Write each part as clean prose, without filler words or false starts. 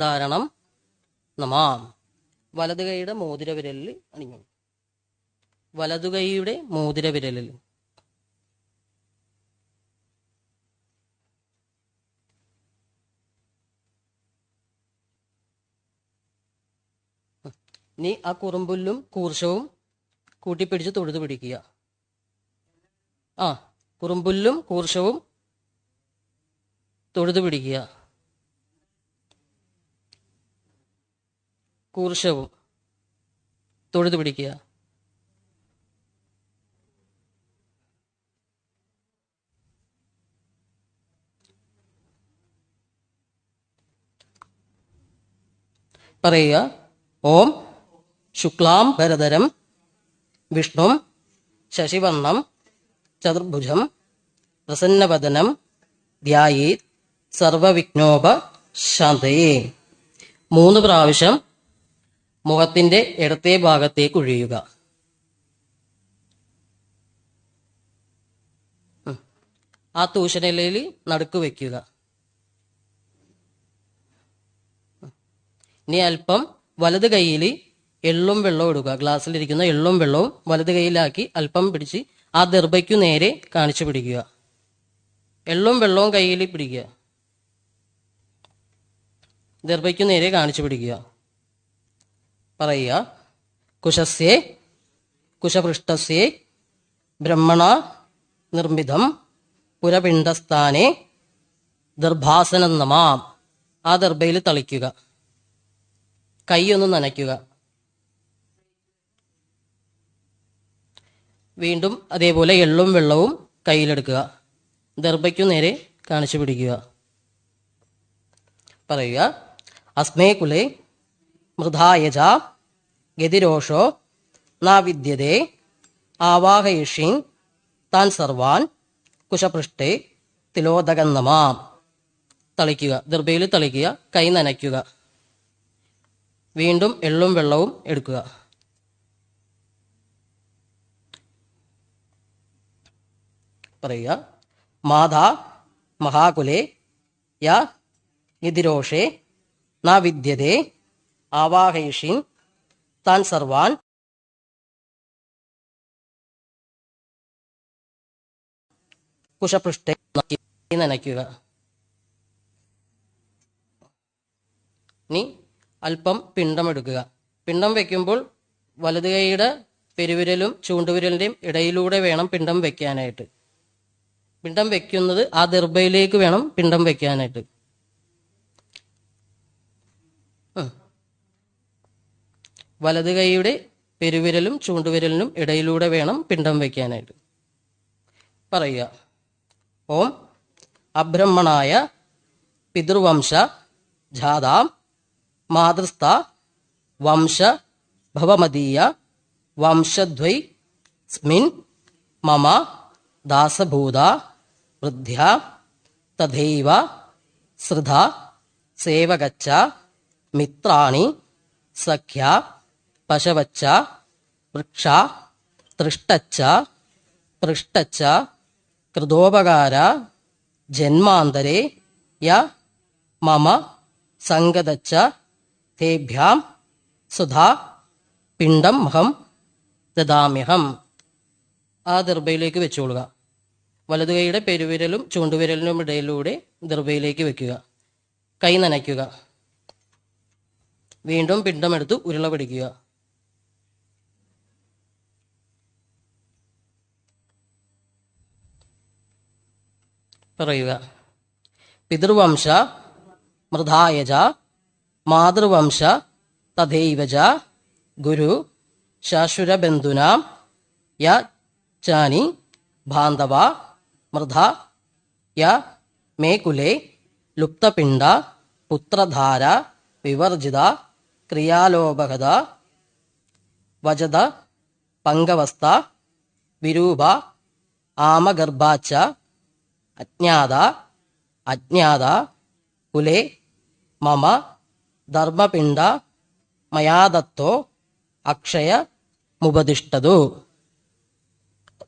ധാരണം നമാം. വലതുകൈയുടെ മോതിരവിരലിൽ അണിഞ്ഞു. വലതുകൈയുടെ മോതിരവിരലിൽ ഇനി ആ കുറുമ്പുല്ലും കൂർശവും കൂട്ടിപ്പിടിച്ച് തൊഴുതു പിടിക്കുക. കുറുമ്പുല്ലും കൂർശവും തൊഴുതു പിടിക്കുക. കൂർശവും തൊഴുതു പിടിക്കുക. പറയുക: ഓം ശുക്ലാം ഭരധരം വിഷ്ണും ശശിവർണം ചതുർഭുജം പ്രസന്നവദനം ധ്യായേത് സർവവിഘ്നോപശാന്തയേ. 3 പ്രാവശ്യം മുഖത്തിന്റെ ഇടത്തെ ഭാഗത്തേക്ക് ഒഴിയുക. ആ തൂഷനിലയിൽ നടുക്ക് വയ്ക്കുക. ഇനി അല്പം വലത് കൈയിൽ എള്ളും വെള്ളവും ഇടുക. ഗ്ലാസ്സിലിരിക്കുന്ന എള്ളും വെള്ളവും വലത് കൈയിലാക്കി അല്പം പിടിച്ച് ആ ദർഭയ്ക്കു നേരെ കാണിച്ചു പിടിക്കുക. എള്ളും വെള്ളവും കയ്യിൽ പിടിക്കുക. ദർഭയ്ക്കു നേരെ കാണിച്ചു പിടിക്കുക. പറയുക: കുശസ്യേ കുശപൃഷ്ടസ്യേ ബ്രഹ്മണ നിർമ്മിതം പുരപിണ്ഡസ്ഥാനെ ദർഭാസനം നമാം. ആ ദർഭയിൽ തളിക്കുക. കൈയൊന്ന് നനയ്ക്കുക. വീണ്ടും അതേപോലെ എള്ളും വെള്ളവും കയ്യിലെടുക്കുക. ദർഭയ്ക്കു നേരെ കാണിച്ചു പിടിക്കുക. പറയുക: അസ്മേ കുലേ മൃധായജ ഗതിരോഷോ നാ വിദ്യതേ ആവാഹയിഷീൻ താൻ സർവാൻ കുശപൃഷ്ഠേ തിലോദകം നമാം. തളിക്കുക. ദർഭയിൽ തളിക്കുക. കൈ നനയ്ക്കുക. വീണ്ടും എള്ളും വെള്ളവും എടുക്കുക. പറയുക: മാധാ മഹാകുലേ യ ഗതിരോഷേ നാ വിദ്യതേ ആവാഹയിഷീൻ താൻ സർവാൻ കുശപൃഷ്ഠേ നനയ്ക്കുക. ഇനി അല്പം പിണ്ടം എടുക്കുക. പിണ്ടം വെക്കുമ്പോൾ വലത് കൈയുടെ പെരുവിരലും ചൂണ്ടുവിരലിന്റെയും ഇടയിലൂടെ വേണം പിണ്ടം വെക്കാനായിട്ട്. പിണ്ടം വെക്കുന്നത് ആ ദർഭയിലേക്ക് വേണം പിണ്ടം വെക്കാനായിട്ട്. വലത് കൈയുടെ പെരുവിരലും ചൂണ്ടുവിരലിനും ഇടയിലൂടെ വേണം പിണ്ടം വെക്കാനായിട്ട്. പറയുക: ഓം അബ്രഹ്മണായ പിതൃവംശ ജാതാം മാതൃസ്ഥ വംശ ഭവമദീയ വംശദ്വൈ സ്മിൻ മമ ദാസഭൂത വൃദ്ധ്യ തഥൈവ സൃധ സേവകച്ച മിത്രാണി സഖ്യ പശവച്ച വൃക്ഷ തൃഷ്ടച്ച പൃഷ്ടച്ച കൃതോപകാര ജന്മാന്തരേ യ മമ സംഗതച്ച തേഭ്യാം സുധാ പിണ്ടം അഹം ദദാമ്യഹം. ആ ദർഭയിലേക്ക് വെച്ചുകൊള്ളുക. വലതു കൈയുടെ പെരുവിരലും ചൂണ്ടുവിരലിനും ഇടയിലൂടെ ദർഭയിലേക്ക് വെക്കുക. കൈ നനയ്ക്കുക. വീണ്ടും പിണ്ടമെടുത്ത് ഉരുള പിടിക്കുക. പറയുക: പിതൃവംശ മൃധായജ മാതൃവംശ തഥൈവജ ഗുരു ശാശുരബന്ധുനാം യ ചാനി ബാന്ധവ മൃധ യ മേ കുലേ ലുപ്തപിണ്ഡ പുത്രധാര വിവർജിത ക്രിയാലോപഹത വജത പങ്കവസ്ഥ വിരൂപ ആമഗർഭാച്ച അജ്ഞാത അജ്ഞാത കുലേ മമ ധർമ്മപിണ്ഡ മയാദത്തോ അക്ഷയ മുപതിഷ്ഠതു.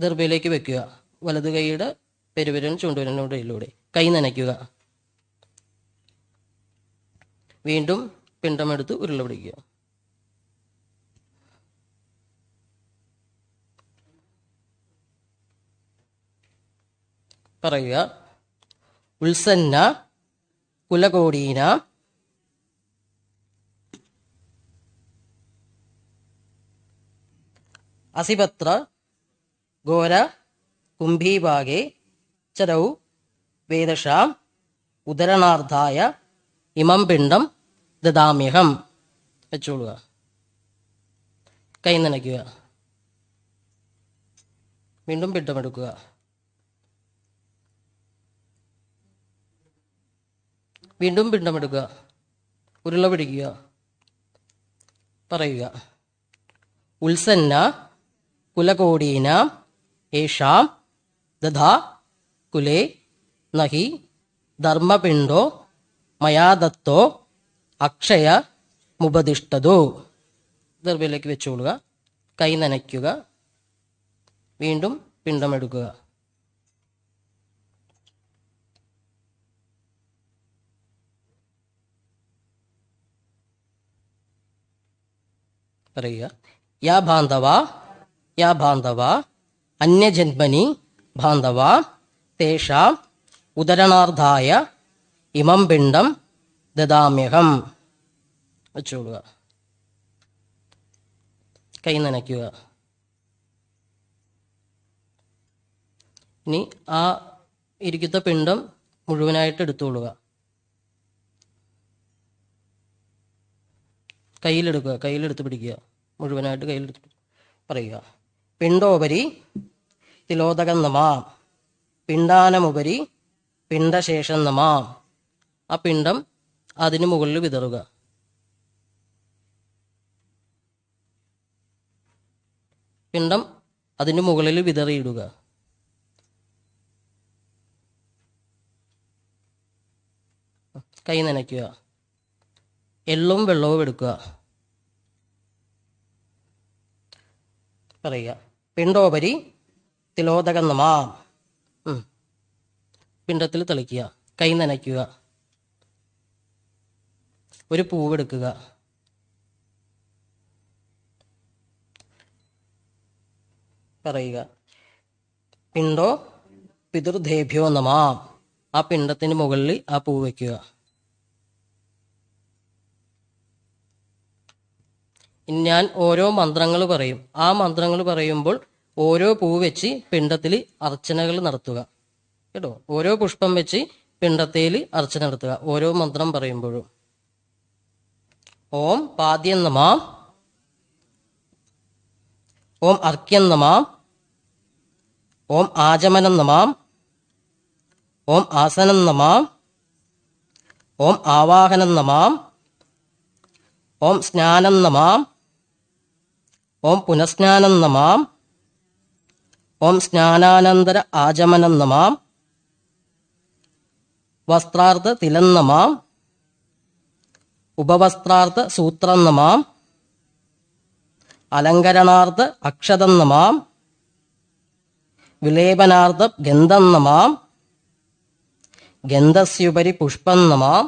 ദർഭയിലേക്ക് വെക്കുക. വലതു കൈയുടെ പെരുവിരലും ചൂണ്ടുവിരലിനും ഇടയിലൂടെ കൈ നനയ്ക്കുക. വീണ്ടും പിണ്ടമെടുത്ത് ഉരുള പിടിക്കുക. പറയുക: ഉത്സന്ന കുലകോടീന അസിപത്ര ഘോര കുംഭീഭാഗേ ചരൗ വേദശാം ഉദരണാർത്ഥായ ഇമം പിണ്ഡം ദദാമ്യഹം. വെച്ചോളുക. കൈ നനയ്ക്കുക. വീണ്ടും പിണ്ടമെടുക്കുക. വീണ്ടും പിണ്ടമെടുക്കുക. ഉരുള പിടിക്കുക. പറയുക: ഉത്സന്ന കുലകോടീന യേഷാം ദധാ കുലേ നഹി ധർമ്മപിണ്ഡോ മയാ ദത്തോ അക്ഷയ മുപദിഷ്ടതോ. ദർഭയിലേക്ക് വെച്ചുകൊള്ളുക. കൈ നനയ്ക്കുക. വീണ്ടും പിണ്ടമെടുക്കുക. പറയുക: യാ ബാന്ധവ അന്യജന്മനി ബാന്ധവ തേഷാം ഉദരണാർത്ഥായ ഇമം പിണ്ഡം ദദാമ്യഹം. വെച്ചോളുക. കൈ നനയ്ക്കുക. ഇനി ആ ഇരിക്കുന്ന പിണ്ഡം മുഴുവനായിട്ട് എടുത്തുകൊള്ളുക. കയ്യിലെടുക്കുക. കയ്യിലെടുത്ത് പിടിക്കുക. മുഴുവനായിട്ട് കയ്യിലെടുത്ത് പറയുക: പിണ്ടോപരി തിലോദകം നമാം പിണ്ടാനമുപരി പിണ്ടശേഷം നമാം. ആ പിണ്ഡം അതിന് മുകളിൽ വിതറുക. പിണ്ഡം അതിന് മുകളിൽ വിതറിയിടുക. കൈ നനയ്ക്കുക. എള്ളും വെള്ളവും എടുക്കുക. പറയുക: പിണ്ടോപരി തിലോദകം നമാം. പിണ്ടത്തിൽ തളിക്കുക. കൈ നനയ്ക്കുക. ഒരു പൂവെടുക്കുക. പറയുക: പിണ്ടോ പിതൃദേഭ്യോ നമാം. ആ പിണ്ടത്തിന് മുകളിൽ ആ പൂ വയ്ക്കുക. ഇനി ഞാൻ ഓരോ മന്ത്രങ്ങൾ പറയും. ആ മന്ത്രങ്ങൾ പറയുമ്പോൾ ഓരോ പൂ വെച്ച് പിണ്ടത്തിൽ അർച്ചനകൾ നടത്തുക. കേട്ടോ? ഓരോ പുഷ്പം വെച്ച് പിണ്ടത്തിൽ അർച്ചന നടത്തുക ഓരോ മന്ത്രം പറയുമ്പോഴും. ഓം പാദ്യം നമാം, ഓം അർക്യം നമാം, ഓം ആചമനം നമാം, ഓം ആസനം നമാം, ഓം ആവാഹനം നമാം, ഓം സ്നാനം നമാം, ഓം പുനഃസ്നാനം നമാം, ഓം സ്നാനാനന്തര ആചമനം നമാം, വസ്ത്രാർത്ഥ തിലം നമാം, ഉപവസ്ത്രാർത്ഥ സൂത്രം നമാം, അലങ്കരണാർത്ഥ അക്ഷതം നമാം, വിലേപനാർത്ഥ ഗന്ധം നമാം, ഗന്ധസ്യുപരി പുഷ്പം നമാം.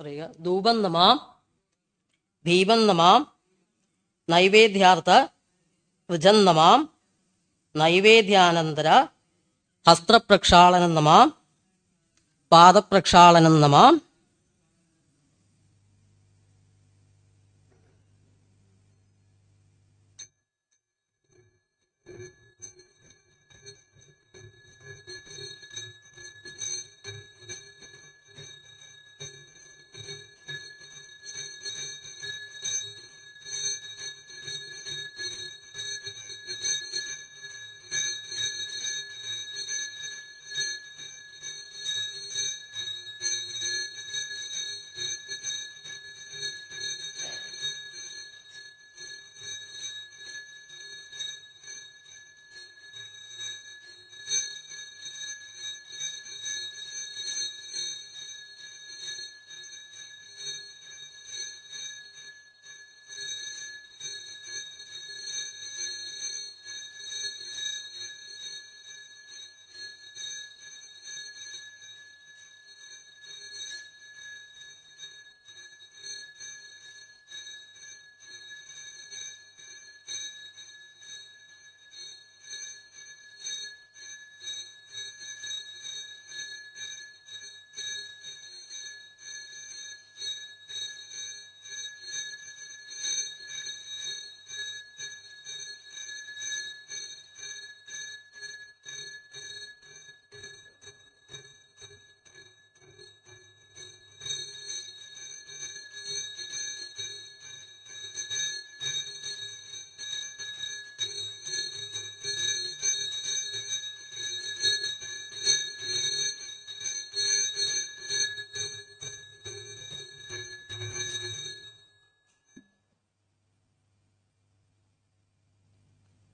പറയുക. ധൂപം നമാം, ദീപം നമാം, നൈവേദ്യാർത്ഥ ഋജം നമാം, നൈവേദ്യാനന്തര ഹസ്ത്രപ്രക്ഷാളനം നമാം, പാദപ്രക്ഷാളനം നമാം.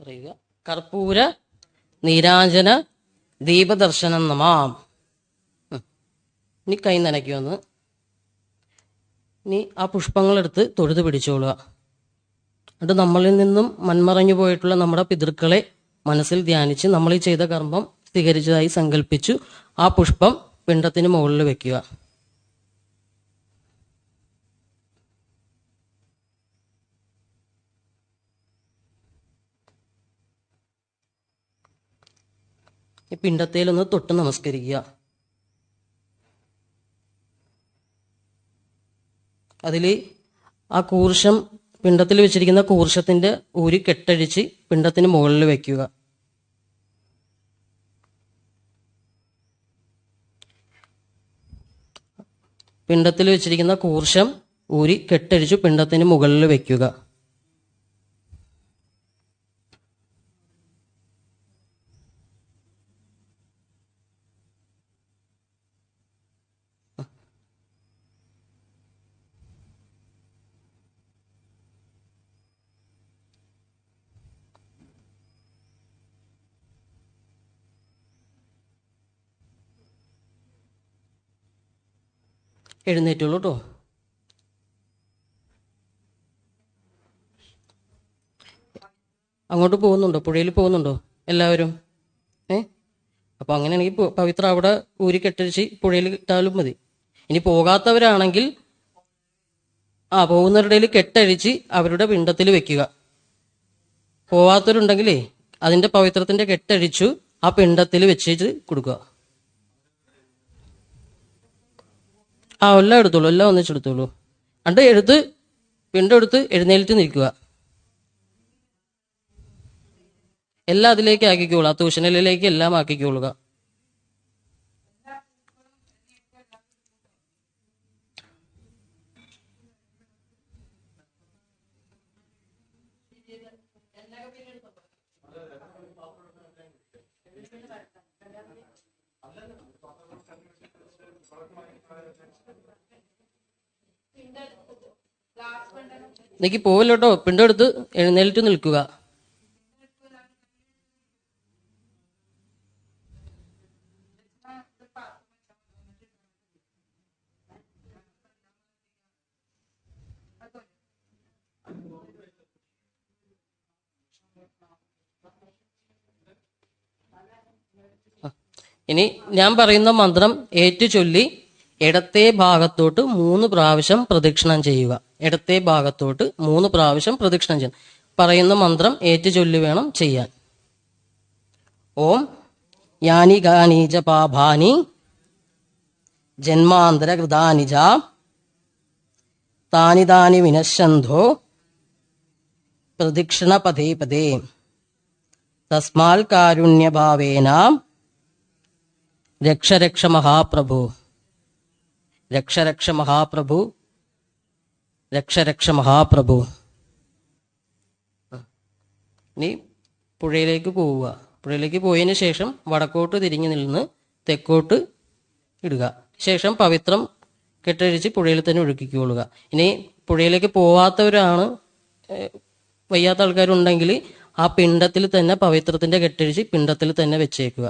പറയുക. കർപ്പൂര നീരാഞ്ജന ദീപദർശനം നമാം. ഇനി കൈ നനയ്ക്കുമെന്ന്. ഇനി ആ പുഷ്പങ്ങളെടുത്ത് തൊഴുത് പിടിച്ചോളുക. അത് നമ്മളിൽ നിന്നും മൺമറഞ്ഞു പോയിട്ടുള്ള നമ്മുടെ പിതൃക്കളെ മനസ്സിൽ ധ്യാനിച്ച് നമ്മൾ ഈ ചെയ്ത കർമ്മം സ്വീകരിച്ചതായി സങ്കല്പിച്ചു ആ പുഷ്പം പിണ്ടത്തിന് മുകളിൽ വെക്കുക. ഈ പിണ്ടത്തേലൊന്ന് തൊട്ട് നമസ്കരിക്കുക. അതിൽ ആ കൂർഷം, പിണ്ടത്തിൽ വെച്ചിരിക്കുന്ന കൂർഷത്തിന്റെ ഊരി കെട്ടഴിച്ച് പിണ്ടത്തിന് മുകളിൽ വെക്കുക. പിണ്ടത്തിൽ വെച്ചിരിക്കുന്ന കൂർഷം ഊരി കെട്ടഴിച്ചു പിണ്ടത്തിന് മുകളിൽ വെക്കുക. എഴുന്നേറ്റുള്ളൂ കേട്ടോ. അങ്ങോട്ട് പോകുന്നുണ്ടോ? പുഴയിൽ പോകുന്നുണ്ടോ എല്ലാവരും? അപ്പൊ അങ്ങനെയാണെങ്കിൽ പവിത്ര അവിടെ ഊരി കെട്ടഴിച്ച് പുഴയിൽ ഇട്ടാലും മതി. ഇനി പോകാത്തവരാണെങ്കിൽ പോകുന്നവരുടെ കെട്ടഴിച്ച് അവരുടെ പിണ്ടത്തിൽ വെക്കുക. പോവാത്തവരുണ്ടെങ്കിലേ അതിന്റെ പവിത്രത്തിന്റെ കെട്ടഴിച്ചു ആ പിണ്ടത്തിൽ വെച്ചിട്ട് കൊടുക്കുക. എല്ലാം എടുത്തോളൂ, എല്ലാം ഒന്നിച്ചെടുത്തോളൂ. അണ്ട് എടുത്ത് പിണ്ടം എടുത്ത് എഴുന്നേൽറ്റ് നിൽക്കുക. എല്ലാം അതിലേക്ക് ആക്കിക്കോളുക. ആ തൂഷണലിലേക്ക് എല്ലാം ആക്കിക്കോളുക. എനിക്ക് പോവില്ലോട്ടോ. പിണ്ടം എടുത്ത് എഴുന്നേൽറ്റ് നിൽക്കുക. ഇനി ഞാൻ പറയുന്ന മന്ത്രം ഏറ്റു ചൊല്ലി ഇടത്തെ ഭാഗത്തോട്ട് 3 പ്രാവശ്യം പ്രദക്ഷിണം ചെയ്യുക. ഇടത്തെ ഭാഗത്തോട്ട് 3 പ്രാവശ്യം പ്രദക്ഷിണം ചെയ്യണം. പറയുന്ന മന്ത്രം ഏറ്റുചൊല്ലി വേണം ചെയ്യാൻ. ഓം യാനി ഗാനീജ പാപാനി ജന്മാന്തര കൃതാനിജ താനി താനി വിനശ്യന്തോ പ്രദക്ഷിണ പദേ പദേ തസ്മാൽ കാരുണ്യഭാവേന രക്ഷ രക്ഷ മഹാപ്രഭു രക്ഷ രക്ഷ മഹാപ്രഭു രക്ഷ രക്ഷ മഹാപ്രഭു. ഇനി പുഴയിലേക്ക് പോവുക. പുഴയിലേക്ക് പോയതിനു ശേഷം വടക്കോട്ട് തിരിഞ്ഞു നിന്ന് തെക്കോട്ട് ഇടുക. ശേഷം പവിത്രം കെട്ടഴിച്ച് പുഴയിൽ തന്നെ ഒഴുക്കിക്കൊള്ളുക. ഇനി പുഴയിലേക്ക് പോവാത്തവരാണ്, വയ്യാത്ത ആൾക്കാരുണ്ടെങ്കിൽ ആ പിണ്ടത്തിൽ തന്നെ പവിത്രത്തിന്റെ കെട്ടഴിച്ച് പിണ്ടത്തിൽ തന്നെ വെച്ചേക്കുക.